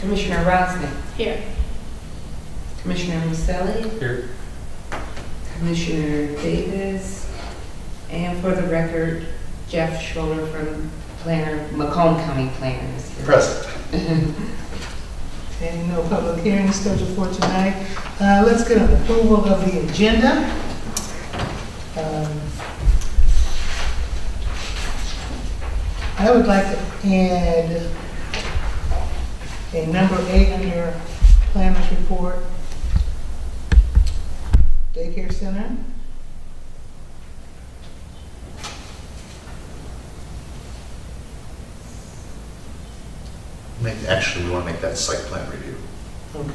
Commissioner Rosner. Here. Commissioner Maselli. Here. Commissioner Davis. And for the record, Jeff Schroeder from Planner, Macomb County Planner is here. Present. Okay, no public hearing scheduled for tonight. Let's get an approval of the agenda. I would like to add a number 8 under planners report, daycare center. Actually, we want to make that site plan review. Okay.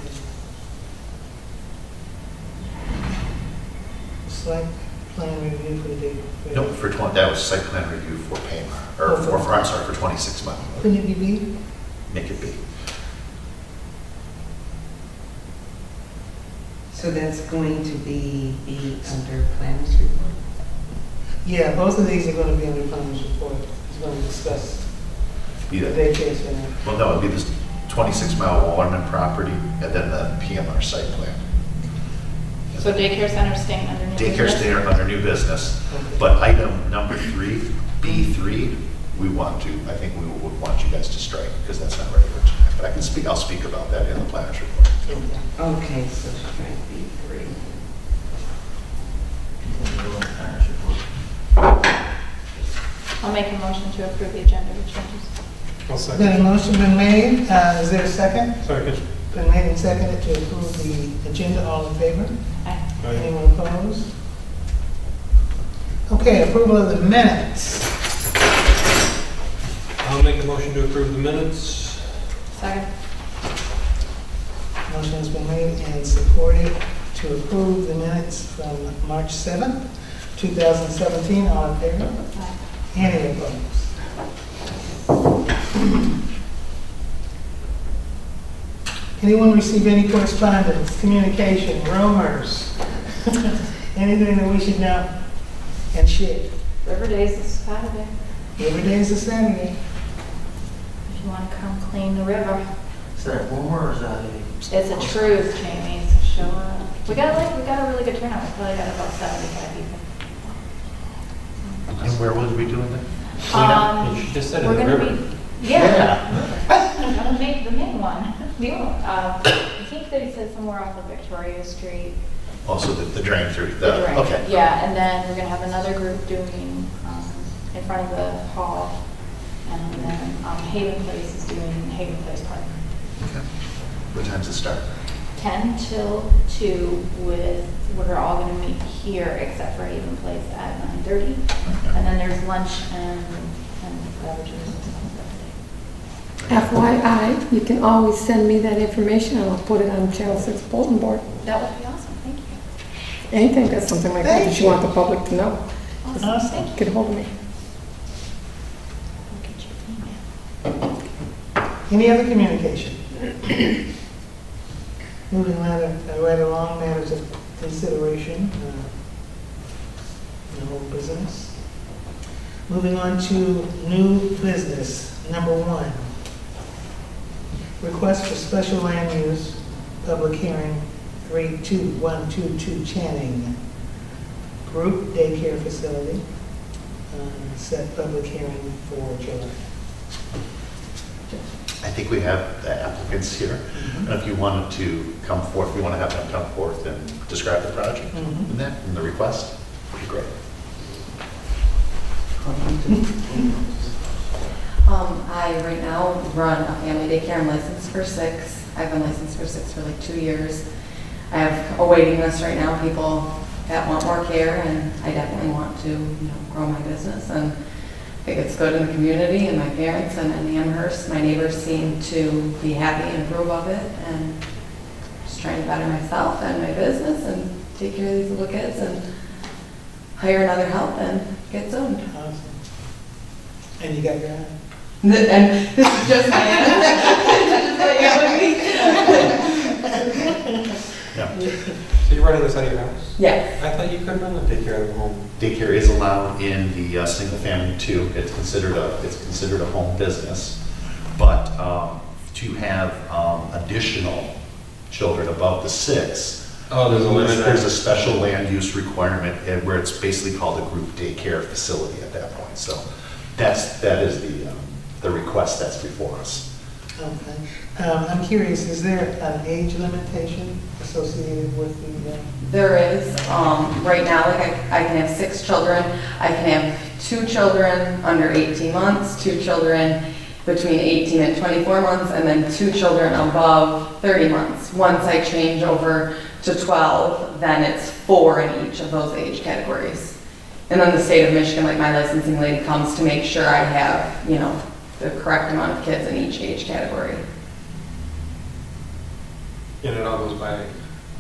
Select plan review for the day. No, that was site plan review for Pamar, or Oh, for- I'm sorry, for 26 Mile. Couldn't it be B? Make it B. So that's going to be under planners report. Yeah, both of these are going to be under planners report. It's going to discuss Be the that. daycare center. Well, no, it'd be this 26 Mile Wallerman property and then the PMR site plan. So daycare center staying under new Daycare business? stay under new business. Okay. But item number 3, B3, I think we would want you guys to strike because that's not ready for tonight. But I'll speak about that in the planners report. Okay. Okay, so strike B3. I'll make a motion to approve the agenda with changes. I'll Then a second. motion been made. Is there a second? Second. Been made and seconded to approve the agenda. All in favor? Aye. Aye. Anyone opposed? Okay, approval of the minutes. I'll make a motion to approve the minutes. Second. Motion has been made and supported to approve the minutes from March 7th, 2017. All in favor? Aye. Any opposed? Anyone receive any correspondence, communication, rumors? Anything that we should know and share? River Days is Saturday. Every day is a Saturday. If you want to come clean the river. Is that rumor or is that a? It's a truth, Jamie, so show up. We got a really good turnout. We probably got about 75 people. And where will we be doing that? She just said in We're the gonna river. be, yeah. The main one. The only, I think they said somewhere off of Victoria Street. Also the drain through, The drain. okay. Yeah, and then we're gonna have another group doing, in front of the hall. And then, Haven Place is doing Haven Place Park. Okay. What time does it start? 10 till 2 we're all gonna meet here except for Haven Place at 9:30. And then there's lunch and beverages and stuff like FYI, you can always send me that information and I'll put it on Channel 6 bulletin board. that. That would be awesome, thank you. Anything that's something like that that you want the public to know, Awesome, thank you. get a hold of me. I'll get your email. Any other communication? Moving right along, matters of consideration, no business. Moving on to new business, number 1. Request for special land use, public hearing, 32122 Channing, group daycare facility, set public hearing for July. I think we have the applicants here. And if you wanted to come forth, we want to have them come forth and describe the project Mhm. and that, and the request, would be great. I right now run a family daycare. I'm licensed for 6. I've been licensed for 6 for like 2 years. I have a waiting list right now, people that want more care, and I definitely want to, grow my business. And I think it's good in the community, and my parents and in Amherst, my neighbors seem to be happy and approve of it, and just trying to better myself and my business and take care of these little kids and hire another help and get zoned. Awesome. And you got your eye? And this is just my just what you would be. Yeah. So you're running this out of your house? Yes. I thought you could run the daycare out of home. Daycare is allowed in the single family too. It's considered a home business. But to have additional children above the 6, Oh, there's a limit. there's a special land use requirement where it's basically called a group daycare facility at that point. So that is the request that's before us. Okay. I'm curious, is there an age limitation associated with the, There is, right now, like I can have 6 children. I can have 2 children under 18 months, 2 children between 18 and 24 months, and then 2 children above 30 months. Once I change over to 12, then it's 4 in each of those age categories. And then the state of Michigan, like my licensing lady comes to make sure I have, you know, the correct amount of kids in each age category. And it all goes by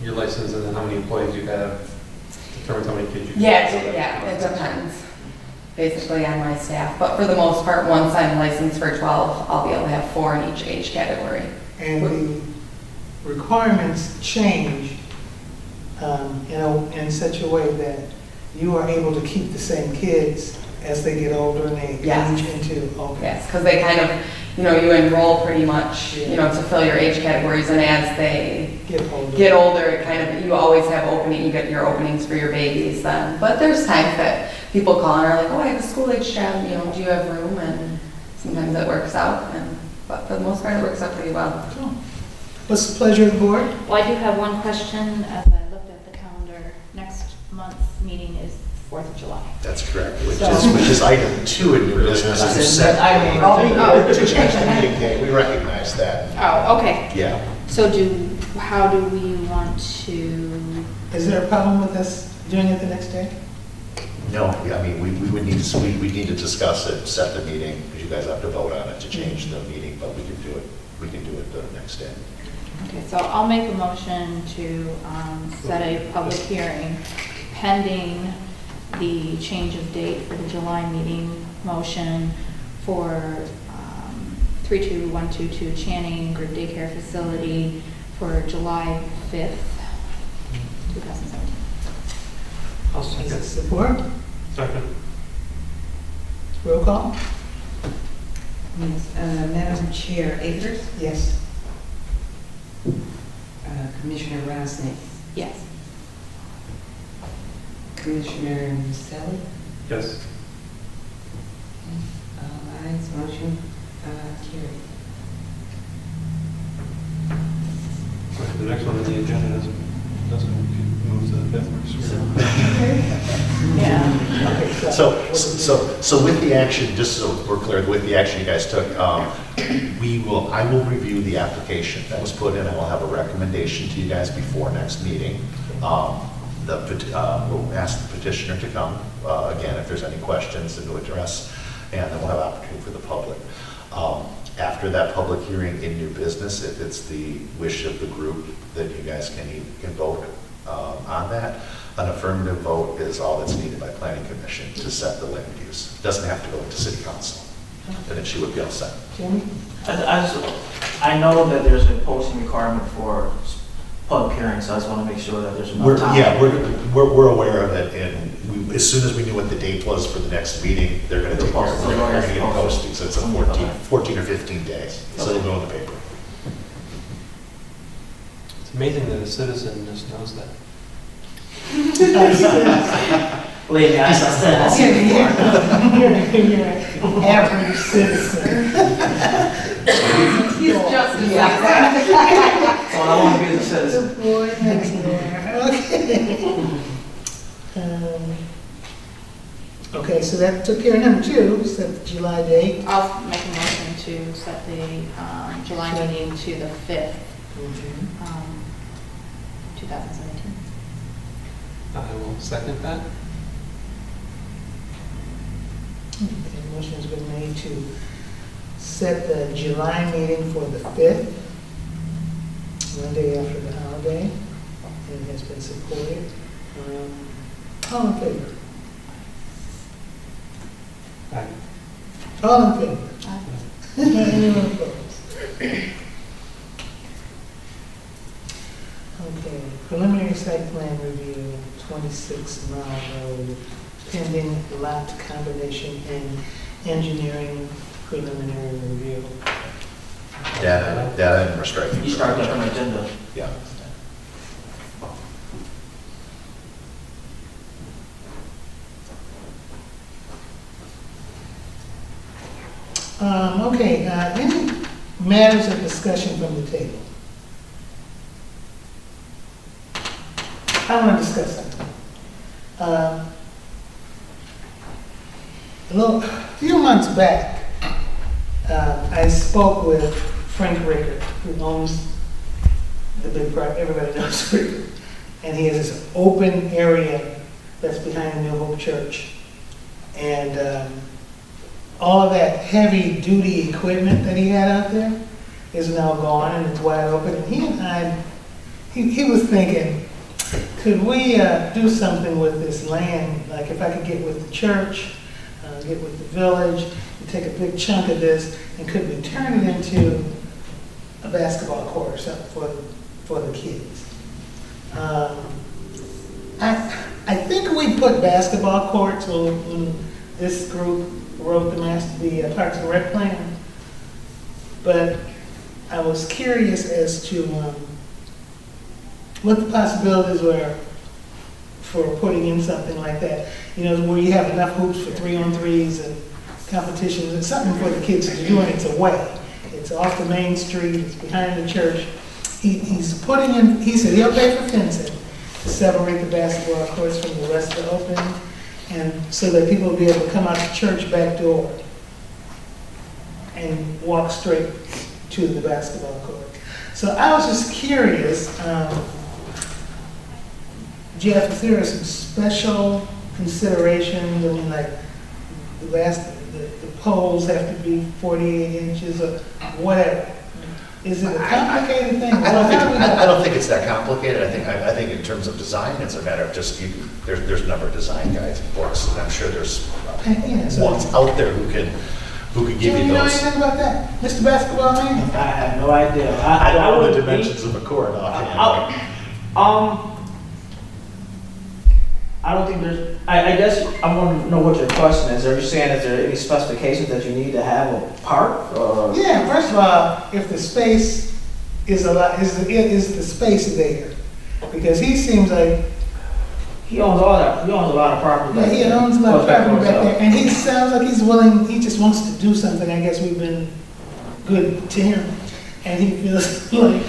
your license and then how many employees you have, determines how many kids you can. Yeah, it depends, basically on my staff. But for the most part, once I'm licensed for 12, I'll be able to have 4 in each age category. and the requirements change in such a way that you are able to keep the same kids as they get older and they Yes. age into, okay. Yes, because they kind of, you know, you enroll pretty much, you know, to fill your age categories, and as they get older, it kind of, you always have you get your openings for your babies then. But there's times that people call and are like, oh, I have a school-age child, you know, do you have room? And sometimes it works out, but for the most part, it works out pretty well. Cool. What's the pleasure of the board? Well, I do have one question as I looked at the calendar. Next month's meeting is 4th of July. That's correct, which So- is item 2 in new business to set, to change the meeting date. We recognize that. Oh, okay. Yeah. So how do we want to, Is there a problem with us doing it the next day? No, I mean, we would need to discuss it, set the meeting, because you guys have to vote on it to change the meeting, but we can do it the next day. okay, so I'll make a motion to set a public hearing pending the change of date for the July meeting motion for 32122 Channing Group Daycare Facility for July 5th, 2017. I'll Is second. it support? Second. Roll call? Yes, Madam Chair Akers, Yes. Commissioner Rosnick, Yes. Commissioner Maselli, Yes. all ayes, motion carried. The next one on the agenda doesn't move to the 5th. Yeah. Okay, So with the action, just so we're clear, with the action you guys took, I will review the application that was put in, and we'll have a recommendation to you guys before next meeting. We'll ask the petitioner to come, again, if there's any questions and to address, and then we'll have opportunity for the public. After that public hearing in new business, if it's the wish of the group that you guys can vote on that, an affirmative vote is all that's needed by planning commission to set the land use. Doesn't have to go into city council, and then she would be all set. Jamie? I know that there's a posting requirement for public hearings, so I just want to make sure that there's enough time. We're aware of it, and as soon as we knew what the date was for the next meeting, they're going to take care of it. We're going to get postings, it's a 14 or 15 days, so it'll go in the paper. It's amazing that a citizen just knows that. Believe me, I said that. Average citizen. He's just as So I want to be the citizen. The boy next door. Okay, so that took care of number 2, set the July date. I'll make a motion to set the July meeting to the 5th, 2017. I will second that. Okay, motion has been made to set the July meeting for the 5th, Monday after the holiday, and has been supported. All in favor? Aye. All in favor? Anyone opposed? Okay, preliminary site plan review, 26 Mile Road, pending lot combination and engineering preliminary review. Data and striking. You start that on the agenda. Yeah. Okay, any matters of discussion from the table? I want to discuss something. A few months back, I spoke with Frank Rickard, who owns the big part, everybody knows Rickard. And he has this open area that's behind the New Hope Church. And all of that heavy-duty equipment that he had out there is now gone and it's wide open. And he was thinking, could we do something with this land? Like if I could get with the church, get with the village, and take a big chunk of this, and could we turn it into a basketball court or something for the kids? I think we put basketball courts when this group wrote the Parks and Rec plan, but I was curious as to what the possibilities were for putting in something like that. You know, where you have enough hoops for 3-on-3s and competitions, and something for the kids to do, and it's away. It's off the main street, it's behind the church. He's putting in, he said he'll pay for fencing to separate the basketball courts from the rest of the open, and so that people will be able to come out the church back door and walk straight to the basketball court. So I was just curious, Jeff, if there are some special considerations, I mean, like the poles have to be 48 inches or whatever. Is it a complicated thing? I don't think it's that complicated. I think in terms of design, it's a matter of just, there's a number of design guides and books, and I'm sure there's ones out there who can give Do you you know those. anything about that, Mr. Basketball Man? I have no idea. I don't know would the be- dimensions of a court offhand. I don't think there's, I guess I want to know what your question is. Are you saying, is there any specifications that you need to have a park or? Yeah, first of all, if the space is is the space there? Because he seems like, He owns all that, he owns a lot of property. yeah, back he there. owns a lot of Goes back property back north. there, and he sounds like he's willing, he just wants to do something. I guess we've been good to him, and he feels like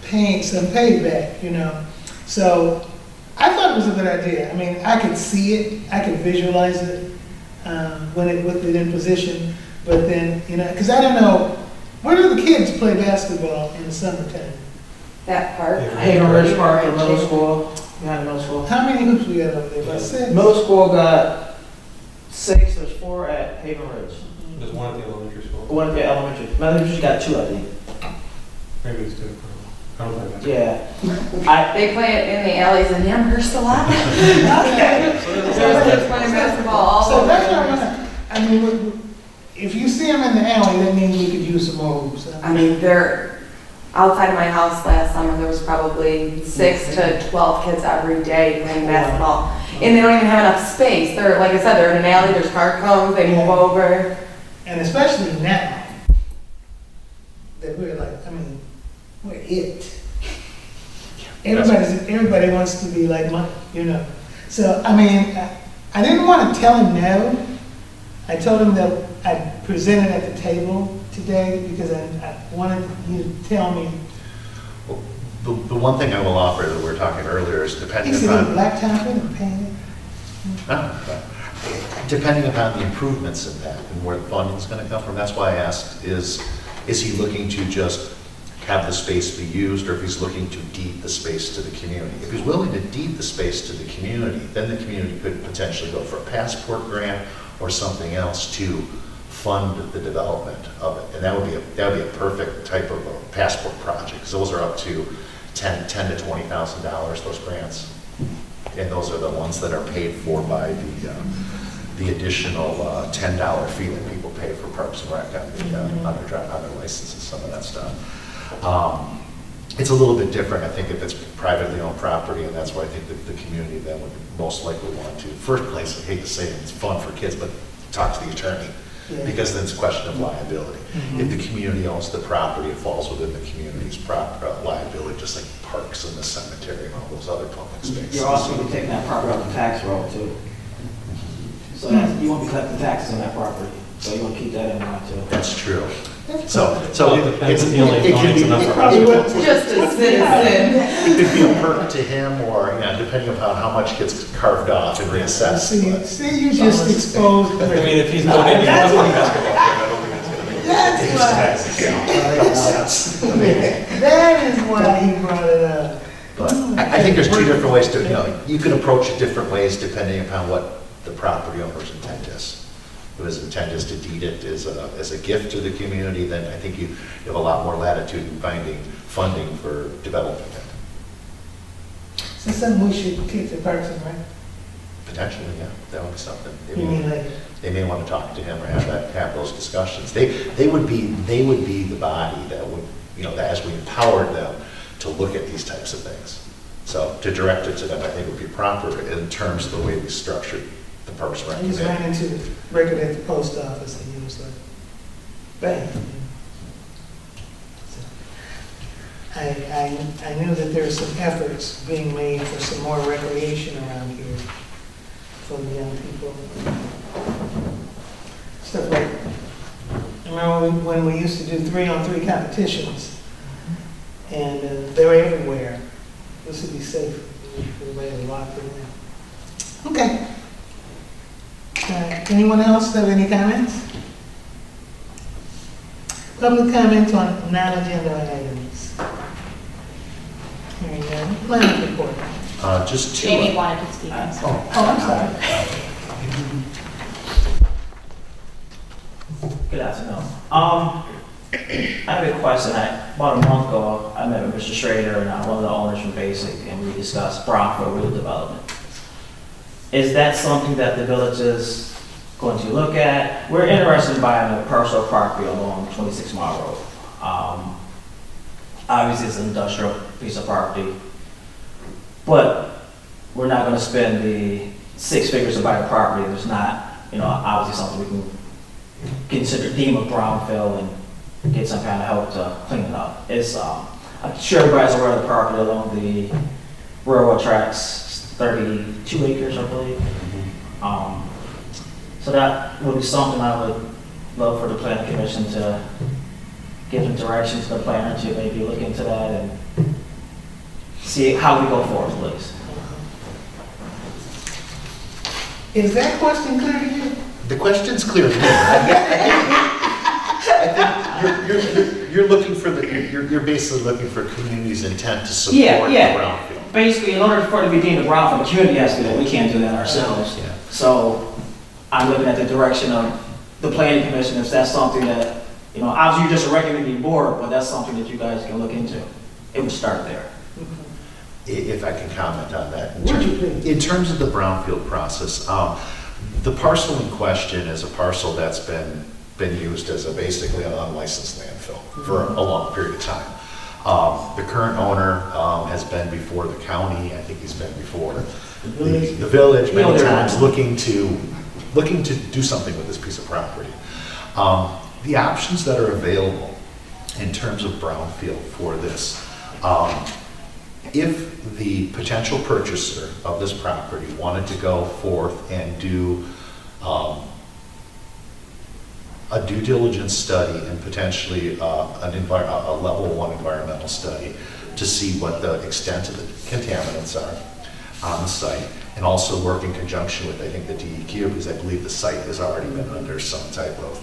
paying some payback, you know? So I thought it was a good idea. I mean, I could see it, I could visualize it with it in position, but then, you know, because I don't know, where do the kids play basketball in the summertime? That part. Haven Ridge Park, the middle school, behind the middle school. How many hoops we got over there? About 6? Middle school got 6, there's 4 at Haven Ridge. There's one at the elementary school. One at the elementary, elementary got 2, I think. Maybe it's two. I don't know. Yeah. They play it in the alleys in Amherst a lot. Okay. There's kids playing basketball all So over. that's what I want to, I mean, if you see them in the alley, that means we could use some more hoops. I mean, they're, outside of my house last summer, there was probably 6 to 12 kids every day playing basketball. And they don't even have enough space. They're, like I said, they're in an alley, there's car cones, they move over. And especially now, that we're like, I mean, we're it. Everybody wants to be like Mike, you know. So, I mean, I didn't want to tell him no. I told him that I'd present it at the table today because I wanted you to tell me. Well, the one thing I will offer that we were talking earlier is He depending said upon. he blacktop it and paint it. Depending upon the improvements in that and where the funding's gonna come from, that's why I asked, is he looking to just have the space be used, or if he's looking to deed the space to the community? If he's willing to deed the space to the community, then the community could potentially go for a passport grant or something else to fund the development of it. And that would be a perfect type of a passport project, because those are up to $10,000 to $20,000, those grants. And those are the ones that are paid for by the additional $10 fee that people pay for Parks and Rec on their licenses, some of that stuff. It's a little bit different, I think, if it's privately owned property, and that's where I think that the community then would most likely want to. First place, I hate to say it, it's fun for kids, but talk to the attorney. Yeah. because then it's a question of liability. Mhm. If the community owns the property, it falls within the community's liability, just like parks and the cemetery and all those other public spaces. You're also going to be taking that property off the tax roll too. So that's, you won't be collecting taxes on that property, so you want to keep that in mind too. That's true. That's So Well, it depends if he only it can donates be- enough for Probably hospital. what- Just a citizen. It could be a perk to him, or, you know, depending upon how much gets carved off and reassessed. See, but- see, you just exposed. I mean, if he's donating to That's the what- basketball team, I don't think it's gonna make That's his why. taxes. That is why he brought it up. But I think there's two different ways to, you know, you can approach it different ways depending upon what the property owner's intent is. If his intent is to deed it as a gift to the community, then I think you have a lot more latitude in finding funding for developing it. So something we should keep the Parks and Rec. Potentially, yeah, that would be something. You mean like, They may want to talk to him or have those discussions. They would be the body that would, you know, that as we empowered them to look at these types of things. So to direct it to them, I think would be proper in terms of the way we structured the Parks and Rec. I just ran into the record at the post office and he was like, bang. So, I knew that there were some efforts being made for some more recreation around here for the young people. Stuff like, I remember when we used to do 3-on-3 competitions and they were everywhere. This would be safe. Everybody would lock them in. Okay. Anyone else have any comments? Public comments on non-agenda items. Hearing none. Planning report. Just two. Jamie wanted to speak. I'm sorry. Oh, I'm sorry. Good afternoon. I have a question. About a month ago, I met with Mr. Schrader and one of the owners from Basic, and we discussed brownfield redevelopment. Is that something that the village is going to look at? We're interested in buying a parcel of property along 26 Mile Road. Obviously, it's an industrial piece of property, but we're not going to spend the 6 figures to buy the property. There's not, obviously something we can consider deem a brownfield and get some kind of help to clean it up. It's, I'm sure everybody's aware of the property along the railroad tracks, 32 acres, I believe. So that would be something I would love for the planning commission to give some direction to the planner to maybe look into that and see how we go forward, please. Is that question clear to you? The question's clear to me. I think you're looking for you're basically looking for community's intent to support the brownfield. Basically, in order for it to be deemed a brownfield, the community has to do that. We can't do that ourselves. Yeah. So I'm looking at the direction of the planning commission, if that's something that, obviously you're just a recommending board, but that's something that you guys can look into. It would start there. If I can comment on that. Would you please? In terms of the brownfield process, the parcel in question is a parcel that's been used as basically an unlicensed landfill for a long period of time. The current owner has been before the county. I think he's been before the village many times, looking to do something with this piece of property. The options that are available in terms of brownfield for this, if the potential purchaser of this property wanted to go forth and do a due diligence study and potentially a level 1 environmental study to see what the extent of the contaminants are on the site, and also work in conjunction with, I think, the DEQ, because I believe the site has already been under some type of,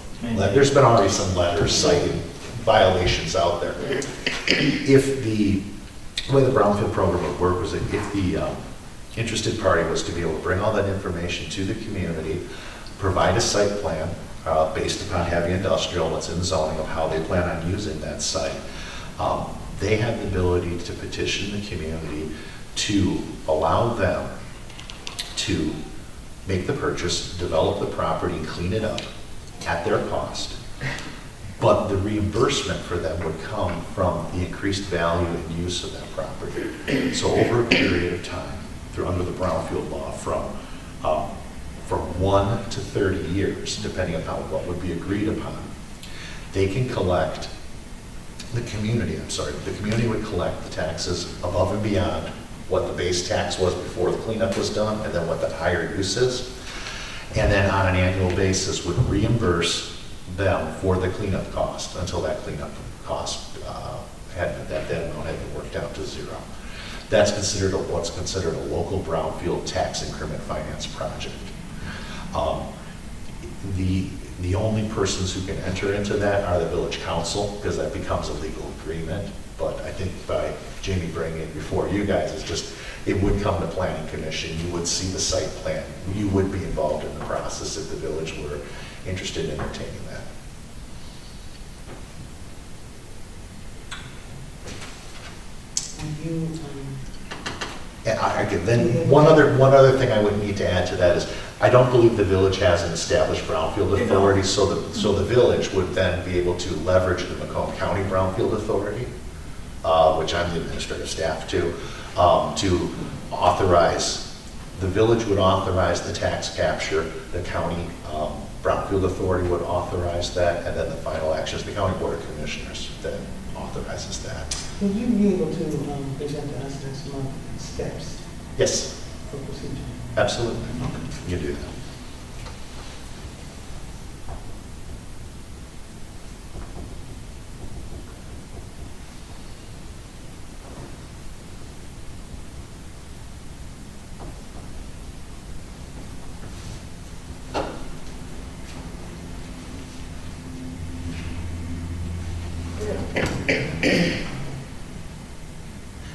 there's been already some letters citing violations out there. If the way the brownfield program would work was that if the interested party was to be able to bring all that information to the community, provide a site plan based upon heavy industrial, what's in zoning of how they plan on using that site, they have the ability to petition the community to allow them to make the purchase, develop the property, clean it up at their cost. But the reimbursement for them would come from the increased value and use of that property. So over a period of time, under the brownfield law, from from 1 to 30 years, depending upon what would be agreed upon, they can collect, the community would collect the taxes above and beyond what the base tax was before the cleanup was done, and then what the higher use is. And then on an annual basis would reimburse them for the cleanup cost until that cleanup cost that amount had been worked out to zero. That's considered what's considered a local brownfield tax increment finance project. The only persons who can enter into that are the village council, because that becomes a legal agreement. But I think by Jamie bringing it before you guys, it's just, it would come to planning commission, you would see the site plan, you would be involved in the process if the village were interested in entertaining that. And you, And then one other thing I would need to add to that is, I don't believe the village has an established brownfield authority, so the village would then be able to leverage the Macomb County Brownfield Authority, which I'm the administrative staff to authorize, the village would authorize the tax capture, the county Brownfield Authority would authorize that, and then the final action is the County Board of Commissioners that authorizes that. will you be able to present to us next month steps Yes, for procedure? absolutely. You do that.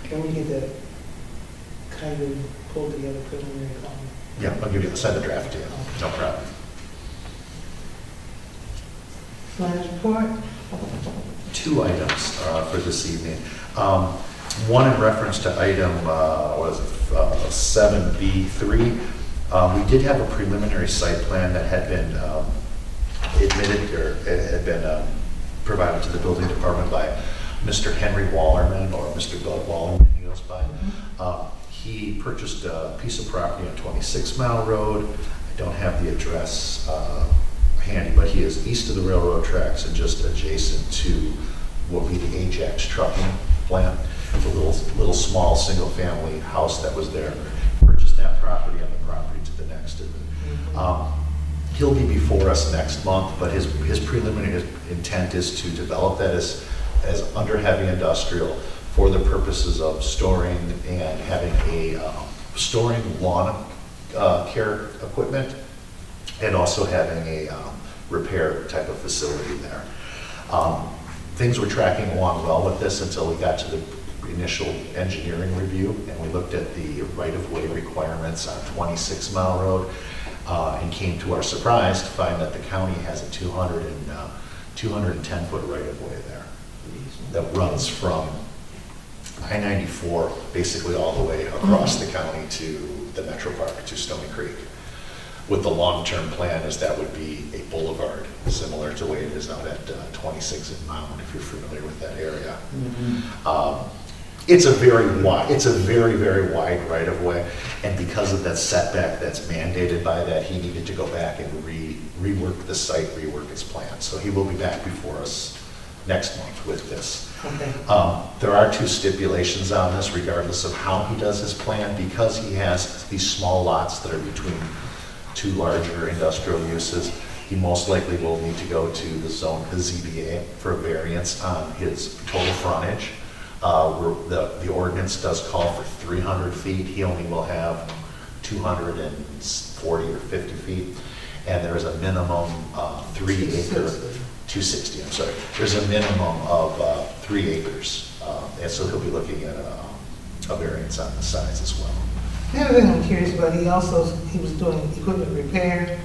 Can we get that kind of pulled together preliminary copy? Yeah, I'll give you, send the draft to you, no problem. Plans report? 2 items for this evening. One in reference to item, 7B3. We did have a preliminary site plan that had been admitted, or it had been provided to the building department by Mr. Henry Wallerman, or Mr. Bud Wallerman, he goes by. He purchased a piece of property on 26 Mile Road. I don't have the address handy, but he is east of the railroad tracks and just adjacent to what would be the Ajax trucking plant. It's a little small single-family house that was there. Purchased that property and the property to the next of it. He'll be before us next month, but his preliminary intent is to develop that as under heavy industrial for the purposes of storing and having storing lawn care equipment, and also having a repair type of facility there. Things were tracking along well with this until we got to the initial engineering review, and we looked at the right-of-way requirements on 26 Mile Road, and came to our surprise to find that the county has a 210-foot right-of-way there that runs from I-94 basically all the way across the county to the Metro Park, to Stony Creek. With the long-term plan is that would be a boulevard, similar to the way it is out at 26 at Mound, if you're familiar with that area. It's a very very wide right-of-way, and because of that setback that's mandated by that, he needed to go back and rework the site, rework his plan. So he will be back before us next month with this. Okay. There are 2 stipulations on this, regardless of how he does his plan, because he has these small lots that are between 2 larger industrial uses. He most likely will need to go to the ZBA for a variance on his total frontage. The ordinance does call for 300 feet. He only will have 240 or 50 feet. And there is a minimum 3-acre, 260, I'm sorry. There's a minimum of 3 acres. And so he'll be looking at a variance on the size as well. The other thing I'm curious about, he was doing equipment repair,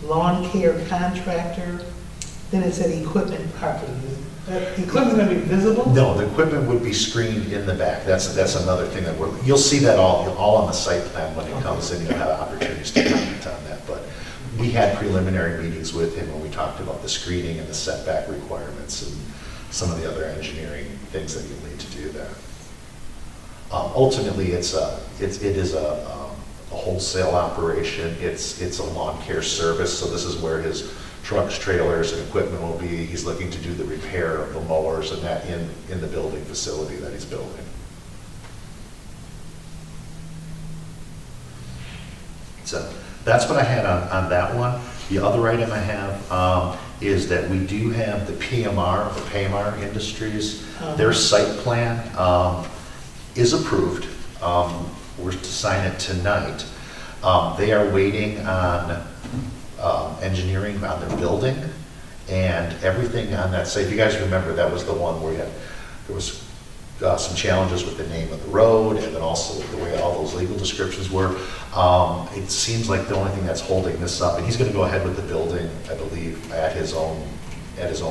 lawn care contractor, then it said equipment parking. That equipment gonna be visible? No, the equipment would be screened in the back. That's another thing that you'll see that all on the site plan when it comes in. You'll have opportunities to comment on that. But we had preliminary meetings with him when we talked about the screening and the setback requirements and some of the other engineering things that you'll need to do there. Ultimately, it is a wholesale operation. It's a lawn care service, so this is where his trucks, trailers, and equipment will be. He's looking to do the repair of the mowers and that in the building facility that he's building. So that's what I had on that one. The other item I have is that we do have the PMR, the Paymar Industries. Their site plan is approved. We're to sign it tonight. They are waiting on engineering on their building and everything on that site. If you guys remember, that was the one where there was some challenges with the name of the road and then also the way all those legal descriptions were. It seems like the only thing that's holding this up, and he's going to go ahead with the building, I believe, at his own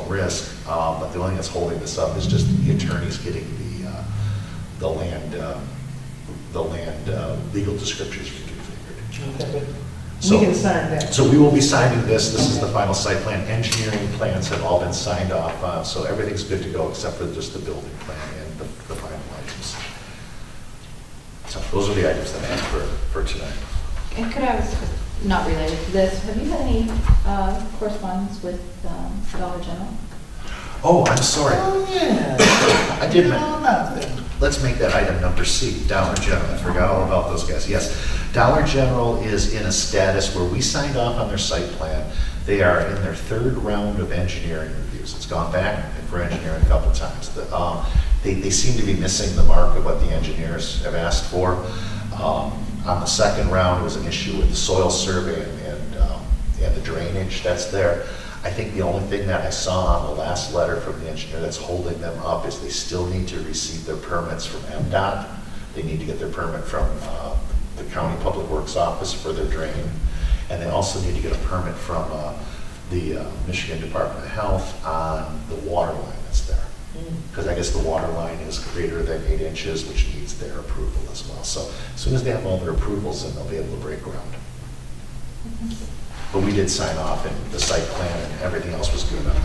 risk. But the only thing that's holding this up is just the attorneys getting the land legal descriptions reconfigured. Okay, but So- we can sign that. So we will be signing this. This is the final site plan. Engineering plans have all been signed off on, so everything's good to go except for just the building plan and the final items. So those are the items that I have for tonight. And could I ask, not related to this, have you had any correspondence with Dollar General? Oh, I'm sorry. Oh, yeah. I did All mention. about that. Let's make that item number C, Dollar General. I forgot all about those guys. Yes, Dollar General is in a status where we signed off on their site plan. They are in their third round of engineering reviews. It's gone back for engineering a couple of times. They seem to be missing the mark of what the engineers have asked for. On the second round, it was an issue with the soil survey and the drainage that's there. I think the only thing that I saw on the last letter from the engineer that's holding them up is they still need to receive their permits from MDOT. They need to get their permit from the County Public Works Office for their drain. And they also need to get a permit from the Michigan Department of Health on the water line that's there. Because I guess the water line is greater than 8 inches, which needs their approval as well. So as soon as they have all their approvals, then they'll be able to break ground. But we did sign off, and the site plan and everything else was good on that.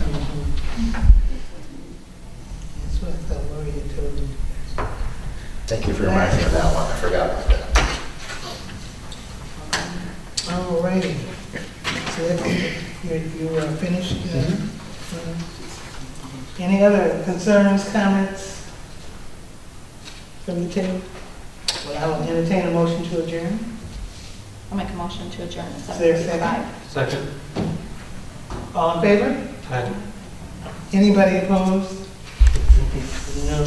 That's what I thought Maria told me. Thank you for reminding me of that one. I forgot about that. All righty. So you finished? Any other concerns, comments from the table? Well, I will entertain a motion to adjourn. I'll make a motion to adjourn at Is there a second? 7:55. Second? All in favor? Aye. Anybody opposed? No.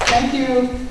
Thank you.